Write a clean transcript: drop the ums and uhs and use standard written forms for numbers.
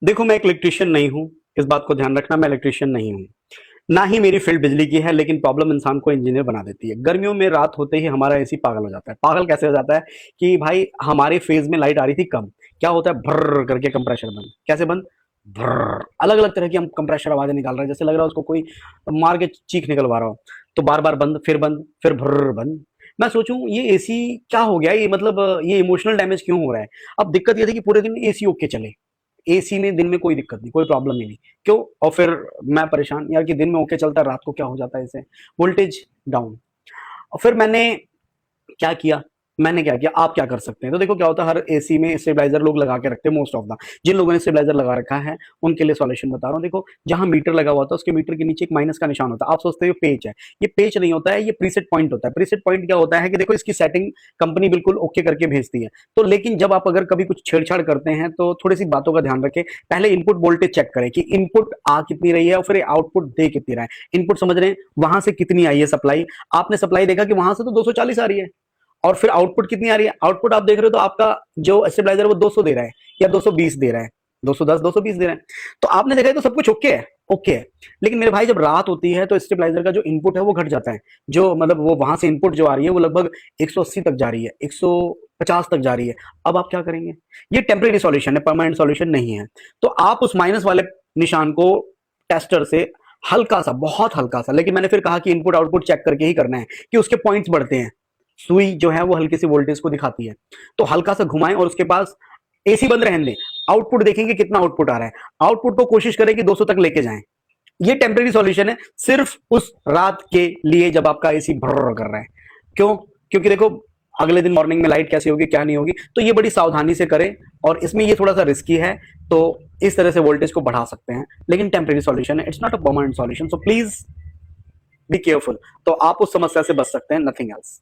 देखो मैं एक इलेक्ट्रिशियन नहीं हूँ, इस बात को ध्यान रखना, मैं इलेक्ट्रिशियन नहीं हूँ, ना ही मेरी फील्ड बिजली की है, लेकिन प्रॉब्लम इंसान को इंजीनियर बना देती है। गर्मियों में रात होते ही हमारा एसी पागल हो जाता है। पागल कैसे हो जाता है कि भाई हमारे फेज में लाइट आ रही थी कम, क्या होता है भर्र करके कंप्रेसर बंद। कैसे बंद? भर्र। अलग अलग तरह की हम कंप्रेसर आवाजें निकाल रहे हैं, जैसे लग रहा है उसको कोई मार के चीख निकलवा रहा हो। तो बार बार बंद फिर भर्र बंद। मैं सोचूं ये एसी क्या हो गया, ये मतलब ये इमोशनल डैमेज क्यों हो रहा है। अब दिक्कत ये थी कि पूरे दिन एसी ओके चले, एसी में दिन में कोई दिक्कत नहीं, कोई प्रॉब्लम ही नहीं। क्यों? और फिर मैं परेशान यार कि दिन में ओके चलता है, रात को क्या हो जाता है इसे, वोल्टेज डाउन। और फिर क्या किया मैंने क्या किया, आप क्या कर सकते हैं। तो देखो क्या होता है, हर एसी में स्टेबलाइजर लोग लगा के रखते हैं, मोस्ट ऑफ द जिन लोगों ने स्टेबलाइजर लगा रखा है उनके लिए सॉल्यूशन बता रहा हूँ। देखो जहां मीटर लगा हुआ था उसके मीटर के नीचे एक माइनस का निशान होता है, आप सोचते हो पेच है, ये पेच नहीं होता है, ये प्रीसेट पॉइंट होता है। प्रीसेट पॉइंट क्या होता है कि देखो इसकी सेटिंग कंपनी बिल्कुल ओके करके भेजती है। तो लेकिन जब आप अगर कभी कुछ छेड़छाड़ करते हैं तो थोड़ी सी बातों का ध्यान रखें। पहले इनपुट वोल्टेज चेक करें कि इनपुट आ कितनी रही है और फिर आउटपुट दे कितनी रहा है। इनपुट समझ रहे हैं, वहां से कितनी आई है सप्लाई, आपने सप्लाई देखा कि वहां से तो 240 आ रही है, और फिर आउटपुट कितनी आ रही है, आउटपुट आप देख रहे हो तो आपका जो स्टेबलाइजर वो 200 दे रहा है या 220 दे रहा है, 210 220 दे रहा है। तो आपने देखा है तो सब कुछ ओके है, ओके है। लेकिन मेरे भाई जब रात होती है तो स्टेबलाइजर का जो इनपुट है वो घट जाता है, जो मतलब वो वहां से इनपुट जो आ रही है वो लगभग 180 तक जा रही है, 150 तक जा रही है। अब आप क्या करेंगे? ये टेम्परेरी सॉल्यूशन है, परमानेंट सॉल्यूशन नहीं है। तो आप उस माइनस वाले निशान को टेस्टर से हल्का सा, बहुत हल्का सा, लेकिन मैंने फिर कहा कि इनपुट आउटपुट चेक करके ही करना है कि उसके पॉइंट्स बढ़ते हैं, सुई जो है वो हल्की सी वोल्टेज को दिखाती है, तो हल्का सा घुमाएं और उसके पास एसी बंद रहने दें। आउटपुट देखेंगे कितना आउटपुट आ रहा है, आउटपुट को कोशिश करें कि 200 तक लेके जाएं। ये टेम्परेरी सॉल्यूशन है सिर्फ उस रात के लिए जब आपका एसी भर कर रहा है। क्यों? क्योंकि देखो अगले दिन मॉर्निंग में लाइट कैसी होगी क्या नहीं होगी, तो ये बड़ी सावधानी से करें। और इसमें ये थोड़ा सा रिस्की है, तो इस तरह से वोल्टेज को बढ़ा सकते हैं, लेकिन टेम्परेरी सॉल्यूशन है, it's not a permanent solution, so please be careful. तो आप उस समस्या से बच सकते हैं, नथिंग एल्स।